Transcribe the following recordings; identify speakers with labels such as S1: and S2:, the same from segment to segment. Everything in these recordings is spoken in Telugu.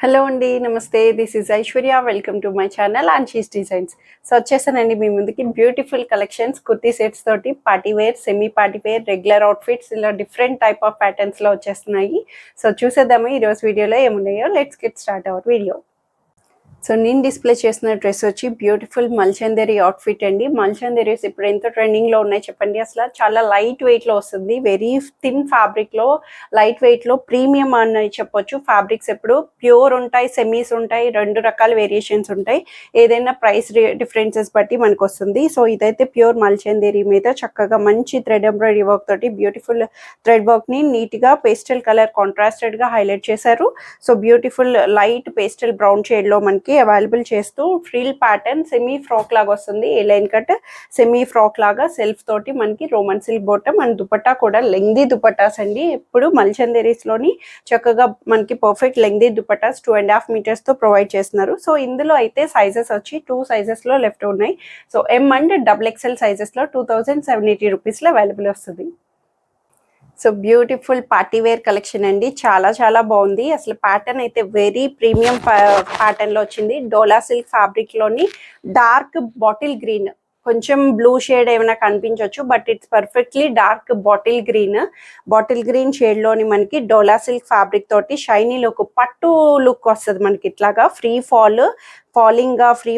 S1: హలో అండి, నమస్తే. This is Aishwarya. Welcome to my channel Anshi's designs. So వచ్చేసానండి మీ ముందుకి బ్యూటిఫుల్ కలెక్షన్స్ కుర్తీ సెట్స్ తోటి party wear, semi party wear, regular outfits ఇలా డిఫరెంట్ టైప్ ఆఫ్ ప్యాటర్న్స్లో వచ్చేస్తున్నాయి. సో చూసేద్దాము ఈరోజు వీడియోలో ఏమున్నాయో. Let's get start our video. So నేను డిస్ప్లే చేసిన డ్రెస్ వచ్చి బ్యూటిఫుల్ మల్చందేరి అవుట్ఫిట్ అండి. మల్చందేరీస్ ఇప్పుడు ఎంత ట్రెండింగ్లో ఉన్నాయి చెప్పండి. అసలు చాలా లైట్ వెయిట్లో వస్తుంది. వెరీ థిన్ ఫ్యాబ్రిక్లో, లైట్ వెయిట్లో ప్రీమియం అని చెప్పొచ్చు. ఫ్యాబ్రిక్స్ ఎప్పుడు ప్యూర్ ఉంటాయి, సెమీస్ ఉంటాయి, రెండు రకాల వేరియేషన్స్ ఉంటాయి. ఏదైనా ప్రైస్ డిఫరెన్సెస్ బట్టి మనకు వస్తుంది. సో ఇదైతే ప్యూర్ మల్చందేరి మీద చక్కగా మంచి థ్రెడ్ ఎంబ్రాయిడరీ వర్క్ తోటి బ్యూటిఫుల్ థ్రెడ్ వర్క్ని నీట్గా పేస్టల్ కలర్ కాంట్రాస్టెడ్గా హైలైట్ చేశారు. So beautiful light pastel brown షేడ్లో మనకి అవైలబుల్ చేస్తూ ఫ్రిల్ ప్యాటర్న్ సెమీ ఫ్రాక్ లాగా వస్తుంది. A line cut semi frock లాగా సెల్ఫ్ తోటి మనకి roman silk bottom and dupatta కూడా లెంగ్దీ దుపట్టాస్ అండి. ఇప్పుడు మల్చందేరీస్ లోని చక్కగా మనకి పర్ఫెక్ట్ లెంగ్దీ దుపట్టాస్ 2.5 meters తో ప్రొవైడ్ చేస్తున్నారు. సో ఇందులో అయితే సైజెస్ వచ్చి 2 sizes లో లెఫ్ట్ ఉన్నాయి. So M and XXL sizes లో 2780 rupees లో అవైలబుల్ వస్తుంది. So beautiful party wear collection అండి. చాలా చాలా బాగుంది. అసలు ప్యాటర్న్ అయితే వెరీ ప్రీమియం ప్యాటర్న్లో వచ్చింది. డోలా సిల్క్ ఫ్యాబ్రిక్లోని డార్క్ బాటిల్ గ్రీన్, కొంచెం బ్లూ షేడ్ ఏమైనా కనిపించవచ్చు, but it's perfectly dark bottle green షేడ్లోని మనకి డోలా సిల్క్ ఫ్యాబ్రిక్ తోటి షైనీ లుక్, పట్టు లుక్ వస్తుంది మనకి. ఇట్లాగా ఫ్రీ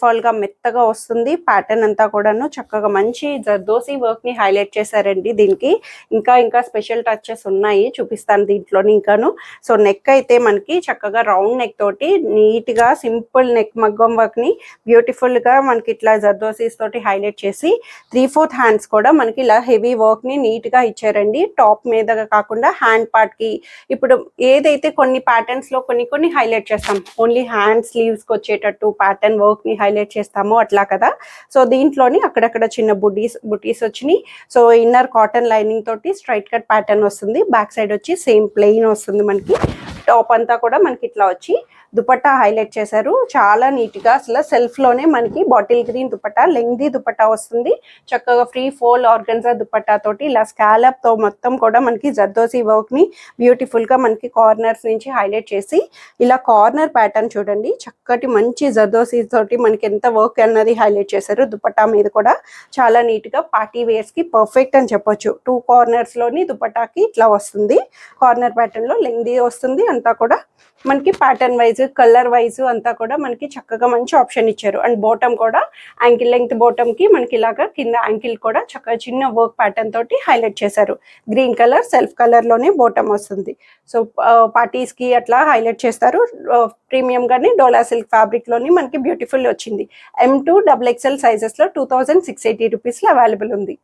S1: ఫాల్ గా మెత్తగా వస్తుంది. ప్యాటర్న్ అంతా కూడాను చక్కగా మంచి జర్దోసి వర్క్ ని హైలైట్ చేశారండి. దీనికి ఇంకా స్పెషల్ టచెస్ ఉన్నాయి, చూపిస్తాను దీంట్లోని ఇంకాను. సో నెక్ అయితే మనకి చక్కగా రౌండ్ నెక్ తోటి నీట్ గా సింపుల్ నెక్ మగ్గం వర్క్ ని బ్యూటిఫుల్ గా మనకి ఇట్లా జర్దోసీస్ తోటి హైలైట్ చేసి 3/4 హ్యాండ్స్ కూడా మనకి ఇలా హెవీ వర్క్ ని నీట్ గా ఇచ్చారండి. టాప్ మీద కాకుండా హ్యాండ్ పార్ట్ కి ఇప్పుడు ఏదైతే కొన్ని ప్యాటర్న్స్ లో కొన్ని హైలైట్ చేస్తాం, ఓన్లీ హ్యాండ్ స్లీవ్స్ కి వచ్చేటట్టు ప్యాటర్న్ వర్క్ ని హైలైట్ చేస్తాము అట్లా కదా. సో దీంట్లోని అక్కడక్కడ చిన్న బుటీస్ వచ్చినాయి. సో ఇన్నర్ కాటన్ లైనింగ్ తోటి స్ట్రైట్ కట్ ప్యాటర్న్ వస్తుంది. బ్యాక్ సైడ్ వచ్చి సేమ్ ప్లెయిన్ వస్తుంది మనకి. టాప్ అంతా కూడా మనకి ఇట్లా వచ్చి దుపట్టా హైలైట్ చేశారు. చాలా నీట్ గా అసలు సెల్ఫ్ లోనే మనకి bottle green dupatta, lengthy dupatta వస్తుంది. చక్కగా ఫ్రీ ఫోల్ ఆర్గన్జా దుపట్టా తోటి ఇలా స్కాలప్ తో మొత్తం కూడా మనకి జర్దోసి వర్క్ ని బ్యూటిఫుల్ గా మనకి కార్నర్స్ నుంచి హైలైట్ చేసి ఇలా కార్నర్ ప్యాటర్న్ చూడండి, చక్కటి మంచి జర్దోసి తోటి మనకి ఎంత వర్క్ అన్నది హైలైట్ చేశారు. దుపట్టా మీద కూడా చాలా నీట్ గా పార్టీ వేర్స్ కి పర్ఫెక్ట్ అని చెప్పొచ్చు. 2 corners లోని దుపట్టాకి ఇట్లా వస్తుంది. కార్నర్ ప్యాటర్న్ లో లెంగ్దీ వస్తుంది. అంతా కూడా మనకి ప్యాటర్న్ వైజ్, కలర్ వైజ్ అంతా కూడా మనకి చక్కగా మంచి ఆప్షన్ ఇచ్చారు. అండ్ బాటమ్ కూడా యాంకిల్ లెంగ్త్ బాటమ్ కి మనకి ఇలాగా కింద యాంకిల్ కూడా చక్కగా చిన్న వర్క్ ప్యాటర్న్ తోటి హైలైట్ చేశారు. గ్రీన్ కలర్ సెల్ఫ్ కలర్ లోనే బాటమ్ వస్తుంది. సో పార్టీస్ కి అట్లా హైలైట్ చేస్తారు. ప్రీమియం గానీ డోలా సిల్క్ ఫ్యాబ్రిక్ లోని మనకి బ్యూటిఫుల్ వచ్చింది. M to XXL సైజెస్ లో 2680 rupees లో అవైలబుల్ ఉంది.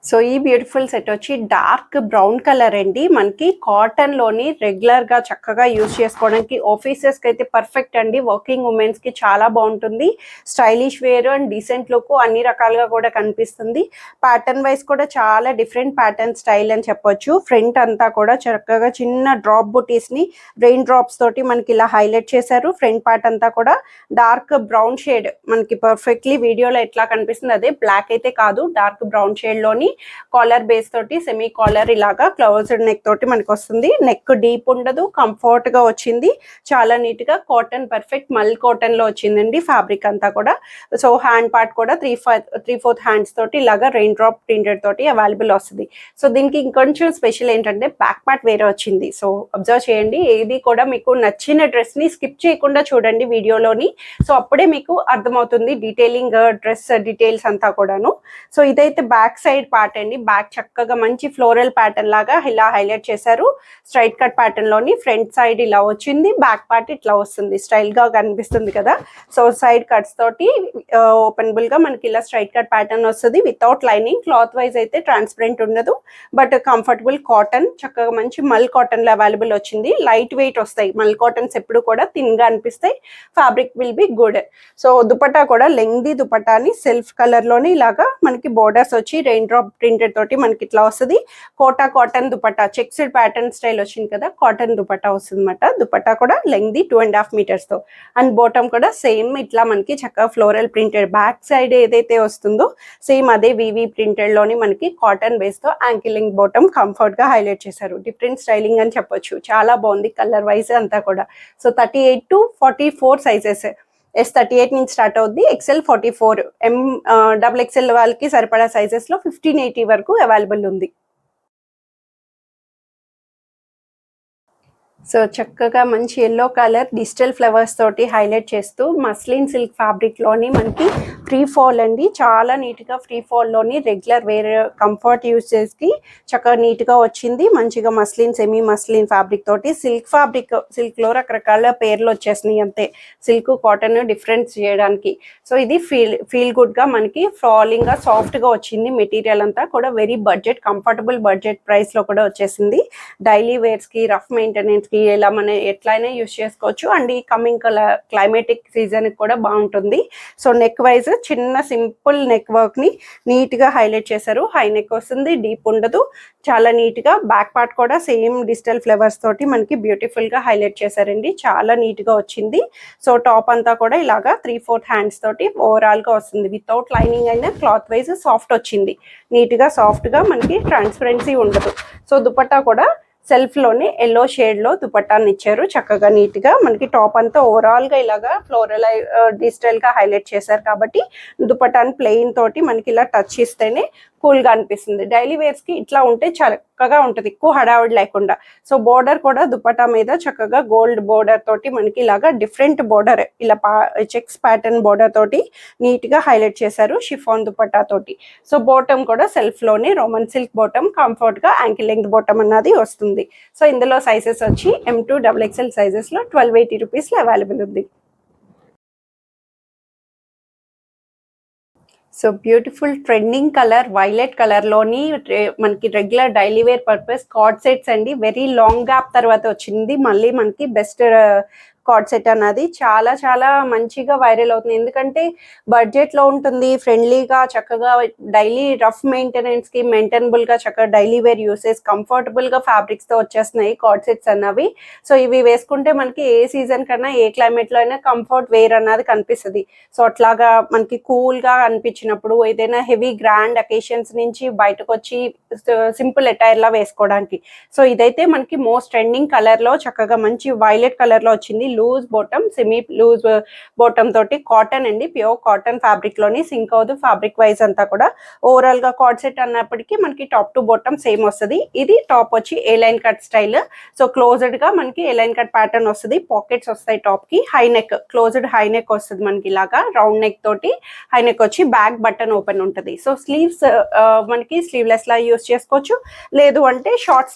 S1: సో ఈ బ్యూటిఫుల్ సెట్ వచ్చి డార్క్ బ్రౌన్ కలర్ అండి. మనకి కాటన్ లోని రెగ్యులర్ గా చక్కగా యూజ్ చేసుకోవడానికి ఆఫీసెస్ కి అయితే పర్ఫెక్ట్ అండి. వర్కింగ్ ఉమెన్స్ కి చాలా బాగుంటుంది. Stylish wear and decent look అన్ని రకాలుగా కూడా కనిపిస్తుంది. ప్యాటర్న్ వైజ్ కూడా చాలా డిఫరెంట్ ప్యాటర్న్ స్టైల్ అని చెప్పొచ్చు. ఫ్రంట్ అంతా కూడా చక్కగా చిన్న డ్రాప్ బుటీస్ ని రెయిన్ డ్రాప్స్ తోటి మనకి ఇలా హైలైట్ చేశారు. ఫ్రంట్ పార్ట్ అంతా కూడా డార్క్ బ్రౌన్ షేడ్ మనకి పర్ఫెక్ట్లీ వీడియోలో ఎట్లా కనిపిస్తుంది అదే బ్లాక్ అయితే కాదు, డార్క్ బ్రౌన్ షేడ్ లోని కాలర్ బేస్ తోటి సెమీ కాలర్ ఇలాగా క్లోజ్డ్ నెక్ తోటి మనకి వస్తుంది. నెక్ డీప్ ఉండదు, కంఫర్ట్ గా వచ్చింది. చాలా నీట్ గా కాటన్, పర్ఫెక్ట్ మల్ కాటన్ లో వచ్చిందండి ఫ్యాబ్రిక్ అంతా కూడా. సో హ్యాండ్ పార్ట్ కూడా 3/4 హ్యాండ్స్ తోటి ఇలాగా రెయిన్ డ్రాప్ ప్రింటెడ్ తోటి అవైలబుల్ వస్తుంది. సో దీనికి ఇంకొంచెం స్పెషల్ ఏంటంటే బ్యాక్ పార్ట్ వేరే వచ్చింది. సో అబ్జర్వ్ చేయండి, ఏది కూడా మీకు నచ్చిన డ్రెస్ ని స్కిప్ చేయకుండా చూడండి వీడియోలోని. సో అప్పుడే మీకు అర్థమవుతుంది డీటెయిలింగ్, డ్రెస్ డీటెయిల్స్ అంతా కూడాను. సో ఇదైతే బ్యాక్ సైడ్ పార్ట్ అండి. బ్యాక్ చక్కగా మంచి ఫ్లోరల్ ప్యాటర్న్ లాగా ఇలా హైలైట్ చేశారు. స్ట్రైట్ కట్ ప్యాటర్న్ లోని ఫ్రంట్ సైడ్ ఇలా వచ్చింది, బ్యాక్ పార్ట్ ఇట్లా వస్తుంది. స్టైల్ గా కనిపిస్తుంది కదా. సో సైడ్ కట్స్ తోటి ఓపెనబుల్ గా మనకి ఇలా స్ట్రైట్ కట్ ప్యాటర్న్ వస్తుంది వితౌట్ లైనింగ్. క్లాత్ వైజ్ అయితే ట్రాన్స్పరెంట్ ఉండదు, బట్ కంఫర్టబుల్ కాటన్, చక్కగా మంచి మల్ కాటన్ లో అవైలబుల్ వచ్చింది. లైట్ వెయిట్ వస్తాయి మల్ కాటన్స్, ఎప్పుడు కూడా థిన్ గా అనిపిస్తాయి. Fabric will be good. So dupatta కూడా లెంగ్దీ దుపట్టాని సెల్ఫ్ కలర్ లోని ఇలాగా మనకి బోర్డర్స్ వచ్చి రెయిన్ డ్రాప్ ప్రింటెడ్ తోటి మనకి ఇట్లా వస్తుంది. Kota cotton dupatta, checked pattern style వచ్చింది కదా, కాటన్ దుపట్టా వస్తుంది అనమాట. దుపట్టా కూడా లెంగ్ది 2.5 meters తో, అండ్ బాటమ్ కూడా సేమ్ ఇట్లా మనకి చక్కగా ఫ్లోరల్ ప్రింటెడ్. బ్యాక్ సైడ్ ఏదైతే వస్తుందో సేమ్ అదే వివి ప్రింటెడ్ లోని మనకి కాటన్ బేస్ తో యాంకిలింగ్ బాటమ్ కంఫర్ట్ గా హైలైట్ చేశారు. డిఫరెంట్ స్టైలింగ్ అని చెప్పొచ్చు, చాలా బాగుంది కలర్ వైజ్ అంతా కూడా. సో 38 to 44 సైజెస్, S38 నుంచి స్టార్ట్ అవుద్ది, XL 44, XXL వాళ్ళకి సరిపడా సైజెస్ లో 1580 వరకు అవైలబుల్ ఉంది. సో చక్కగా మంచి ఎల్లో కలర్ డిజిటల్ ఫ్లవర్స్ తోటి హైలైట్ చేస్తూ మస్లిన్ సిల్క్ ఫ్యాబ్రిక్ లోని మనకి ఫ్రీ ఫాల్ అండి, చాలా నీట్ గా ఫ్రీ ఫాల్ లోని రెగ్యులర్ వేర్ కంఫర్ట్ యూసేజ్ కి చక్కగా నీట్ గా వచ్చింది. మంచిగా మస్లిన్, సెమీ మస్లిన్ ఫ్యాబ్రిక్ తోటి సిల్క్ లో రకరకాల పేర్లు వచ్చేసినాయి అంతే, సిల్క్ కాటన్ డిఫరెన్స్ చేయడానికి. సో ఇది ఫీల్ గుడ్ గా మనకి ఫాలింగ్ గా సాఫ్ట్ గా వచ్చింది. మెటీరియల్ అంతా కూడా very budget, comfortable budget price లో కూడా వచ్చేసింది. డైలీ వేర్స్ కి, రఫ్ మెయింటెనెన్స్ కి ఇలా మనం ఎట్లయినా యూస్ చేసుకోవచ్చు. అండ్ ఈ కమింగ్ క్లైమేటిక్ సీజన్ కూడా బాగుంటుంది. సో నెక్ వైజ్ చిన్న సింపుల్ నెక్ వర్క్ ని నీట్ గా హైలైట్ చేశారు. హై నెక్ వస్తుంది, డీప్ ఉండదు, చాలా నీట్ గా. బ్యాక్ పార్ట్ కూడా సేమ్ డిజిటల్ ఫ్లవర్స్ తోటి మనకి బ్యూటిఫుల్ గా హైలైట్ చేశారండి, చాలా నీట్ గా వచ్చింది. సో టాప్ అంతా కూడా ఇలాగా 3/4 హ్యాండ్స్ తోటి ఓవరాల్ గా వస్తుంది. వితౌట్ లైనింగ్ అయినా క్లాత్ వైజ్ సాఫ్ట్ వచ్చింది, నీట్ గా సాఫ్ట్ గా, మనకి ట్రాన్స్పరెన్సీ ఉండదు. సో దుపట్టా కూడా సెల్ఫ్ లోనే ఎల్లో షేడ్ లో దుపట్టాన్ని ఇచ్చారు, చక్కగా నీట్ గా. మనకి టాప్ అంతా ఓవరాల్ గా ఇలాగా ఫ్లోరల్ డిజిటల్ గా హైలైట్ చేశారు కాబట్టి దుపట్టాన్ని ప్లెయిన్ తోటి మనకి ఇలా టచ్ ఇస్తేనే కూల్ గా అనిపిస్తుంది. డైలీ వేర్స్ కి ఇట్లా ఉంటే చక్కగా ఉంటది, ఎక్కువ హడావిడి లేకుండా. సో బోర్డర్ కూడా దుపట్టా మీద చక్కగా గోల్డ్ బోర్డర్ తోటి మనకి ఇలాగా డిఫరెంట్ బోర్డర్, ఇలా చెక్స్ ప్యాటర్న్ బోర్డర్ తోటి నీట్ గా హైలైట్ చేశారు షిఫాన్ దుపట్టా తోటి. సో బాటమ్ కూడా సెల్ఫ్ లోనే రోమన్ సిల్క్ బాటమ్, కంఫర్ట్ గా యాంకిల్ లెంగ్త్ బాటమ్ అన్నది వస్తుంది. సో ఇందులో సైజెస్ వచ్చి M to XXL సైజెస్ లో 1280 రూపీస్ లో అవైలబుల్ ఉంది. So beautiful trending colour violet colour లోని మనకి regular daily wear purpose cord sets అండి. వెరీ లాంగ్ గ్యాప్ తర్వాత వచ్చింది మళ్ళీ మనకి బెస్ట్ కార్డ్ సెట్ అన్నది. చాలా చాలా మంచిగా వైరల్ అవుతుంది, ఎందుకంటే బడ్జెట్ లో ఉంటుంది, ఫ్రెండ్లీగా, చక్కగా డైలీ రఫ్ మెయింటెనెన్స్ కి మెయింటైనబుల్ గా చక్కగా డైలీ వేర్ యూసేజ్ కంఫర్టబుల్ గా ఫ్యాబ్రిక్స్ తో వచ్చేస్తున్నాయి కార్డ్ సెట్స్ అన్నవి. సో ఇవి వేసుకుంటే మనకి ఏ సీజన్ కన్నా ఏ క్లైమేట్ లో అయినా కంఫర్ట్ వేర్ అన్నది కనిపిస్తుంది. సో అట్లాగా మనకి కూల్ గా అనిపించినప్పుడు, ఏదైనా హెవీ గ్రాండ్ అకేషన్స్ నుంచి బయటకు వచ్చి సింపుల్ అటైర్ లా వేసుకోవడానికి. సో ఇదైతే మనకి మోస్ట్ ట్రెండింగ్ కలర్ లో చక్కగా మంచి వైలెట్ కలర్ లో వచ్చింది. Loose bottom, semi loose bottom తోటి కాటన్ అండి, ప్యూర్ కాటన్ ఫ్యాబ్రిక్ లోని సింక్ అవుదు ఫ్యాబ్రిక్ వైజ్ అంతా కూడా. ఓవరాల్ గా కార్డ్ సెట్ అన్నప్పటికీ మనకి టాప్ టు బాటమ్ సేమ్ వస్తుంది. ఇది టాప్ వచ్చి A line cut style. So closed గా మనకి ఏ లైన్ కట్ ప్యాటర్న్ వస్తుంది, పాకెట్స్ వస్తాయి టాప్ కి. High neck, closed high neck వస్తుంది మనకి ఇలాగా రౌండ్ నెక్ తోటి. హై నెక్ వచ్చి బ్యాక్ బటన్ ఓపెన్ ఉంటుంది. సో స్లీవ్స్ మనకి స్లీవ్లెస్ లా యూస్ చేసుకోవచ్చు, లేదు అంటే షార్ట్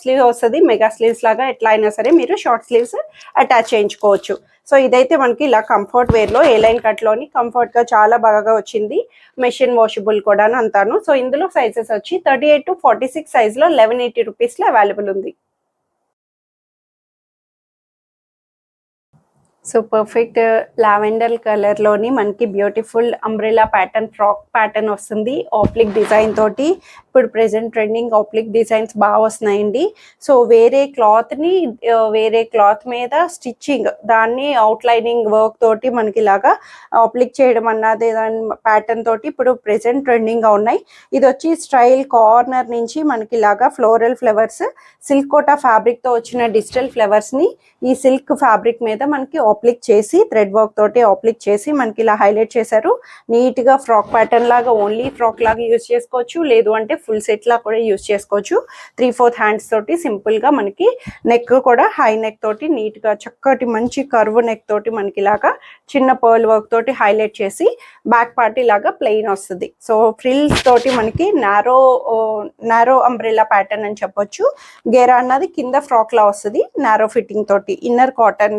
S1: స్లీవ్ వస్తుంది, మెగా స్లీవ్స్ లాగా. ఎట్లా అయినా సరే మీరు షార్ట్ స్లీవ్స్ అటాచ్ చేయించుకోవచ్చు. సో ఇదైతే మనకి ఇలా కంఫర్ట్ వేర్ లో ఏ లైన్ కట్ లోని కంఫర్ట్ గా చాలా బాగా వచ్చింది, మెషిన్ వాషబుల్ కూడా అంతాను. సో ఇందులో సైజెస్ వచ్చి 38 to 46 సైజ్ లో 1180 రూపీస్ లో అవైలబుల్ ఉంది. సో పర్ఫెక్ట్ లావెండర్ కలర్ లోని మనకి beautiful umbrella pattern, frock pattern వస్తుంది ఆప్లిక్ డిజైన్ తోటి. ఇప్పుడు ప్రెసెంట్ ట్రెండింగ్ ఆప్లిక్ డిజైన్స్ బాగా వస్తున్నాయండి. సో వేరే క్లాత్ మీద స్టిచ్చింగ్, దాన్ని అవుట్లైనింగ్ వర్క్ తోటి మనకి ఇలాగా ఆప్లిక్ చేయడం అన్నది దాని ప్యాటర్న్ తోటి ఇప్పుడు ప్రెసెంట్ ట్రెండింగ్ గా ఉన్నాయి. ఇది వచ్చి స్టైల్ కార్నర్ నుంచి మనకి ఇలాగా floral flowers, silk Kota fabric తో వచ్చిన డిజిటల్ ఫ్లవర్స్ ని ఈ సిల్క్ ఫ్యాబ్రిక్ మీద మనకి ఆప్లిక్ చేసి, థ్రెడ్ వర్క్ తోటి ఆప్లిక్ చేసి మనకి ఇలా హైలైట్ చేశారు. నీట్ గా ఫ్రాక్ ప్యాటర్న్ లాగా, ఓన్లీ ఫ్రాక్ లాగా యూజ్ చేసుకోవచ్చు, లేదు అంటే ఫుల్ సెట్ లా కూడా యూజ్ చేసుకోవచ్చు. 3/4 హ్యాండ్స్ తోటి సింపుల్ గా మనకి నెక్ కూడా హై నెక్ తోటి నీట్ గా చక్కటి మంచి కర్వ్ నెక్ తోటి మనకి ఇలాగా చిన్న పర్ల్ వర్క్ తోటి హైలైట్ చేసి బ్యాక్ పార్టీ లాగా ప్లెయిన్ వస్తుంది. సో ఫ్రిల్స్ తోటి మనకి నారో అంబ్రెల్లా ప్యాటర్న్ అని చెప్పొచ్చు. గేరా అన్నది కింద ఫ్రాక్ లా వస్తుంది నారో ఫిట్టింగ్ తోటి. Inner cotton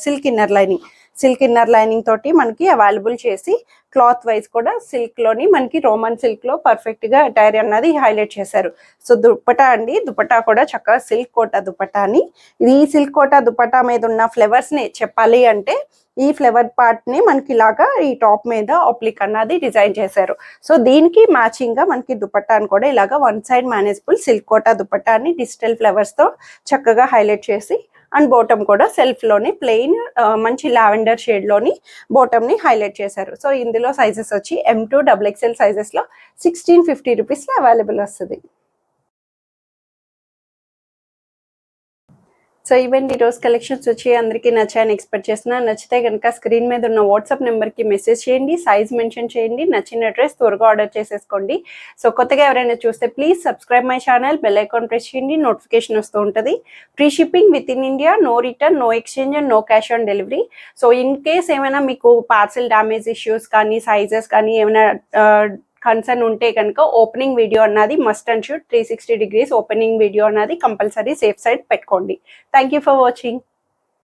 S1: silk inner lining, silk inner lining తోటి మనకి అవైలబుల్ చేసి క్లాత్ వైజ్ కూడా సిల్క్లోని మనకి రోమన్ సిల్క్లో పర్ఫెక్ట్గా అటైర్ అన్నది హైలైట్ చేశారు. సో దుపట్టా అండి, దుపట్టా కూడా చక్కగా సిల్క్ కోటా దుపట్టా అని. ఈ సిల్క్ కోటా దుపట్టా మీద ఉన్న ఫ్లవర్స్ని చెప్పాలి అంటే ఈ ఫ్లవర్ పార్ట్ని మనకి ఇలాగా ఈ టాప్ మీద ఆప్లిక్ అన్నది డిజైన్ చేశారు. సో దీనికి మ్యాచింగ్గా మనకి దుపట్టాని కూడా ఇలాగా one side manageable silk Kota దుపట్టాని డిజిటల్ ఫ్లవర్స్తో చక్కగా హైలైట్ చేసి అండ్ బాటమ్ కూడా సెల్ఫ్లోని ప్లెయిన్ మంచి లావెండర్ షేడ్లోని బాటమ్ని హైలైట్ చేశారు. సో ఇందులో సైజెస్ వచ్చి M2 XXL సైజెస్లో 1650 రూపీస్లో అవైలబుల్ వస్తుంది. సో ఇవన్నీ రోజు కలెక్షన్స్ వచ్చి అందరికీ నచ్చాయని ఎక్స్పెక్ట్ చేస్తున్నా. నచ్చితే కనుక స్క్రీన్ మీద ఉన్న వాట్సాప్ నెంబర్కి మెసేజ్ చేయండి, సైజ్ మెన్షన్ చేయండి, నచ్చిన డ్రెస్ త్వరగా ఆర్డర్ చేసేసుకోండి. సో కొత్తగా ఎవరైనా చూస్తే please subscribe my channel, bell icon press చేయండి, నోటిఫికేషన్ వస్తూ ఉంటుంది. Free shipping within India, no return, no exchange and no cash on delivery. So in case ఏమైనా మీకు పార్సల్ డ్యామేజ్ ఇష్యూస్ కానీ సైజెస్ కానీ ఏమైనా కన్సర్న్ ఉంటే కనుక ఓపెనింగ్ వీడియో అన్నది must and should 360 degrees opening video అన్నది కంపల్సరీ సేఫ్ సైడ్ పెట్టుకోండి. Thank you for watching.